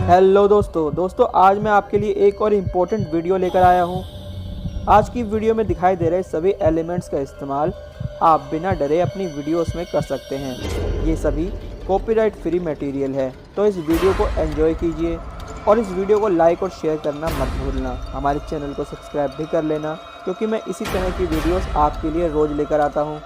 Hello दोस्तों आज मैं आपके लिए एक और इम्पोर्टेंट वीडियो लेकर आया हूँ। आज की वीडियो में दिखाई दे रहे सभी एलिमेंट्स का इस्तेमाल आप बिना डरे अपनी वीडियोस में कर सकते हैं। ये सभी कॉपीराइट फ्री मटेरियल है, तो इस वीडियो को एंजॉय कीजिए और इस वीडियो को लाइक और शेयर करना मत भूलना। हमारे चैनल को सब्सक्राइब भी कर लेना, क्योंकि मैं इसी तरह की वीडियोस आपके लिए रोज़ लेकर आता हूँ।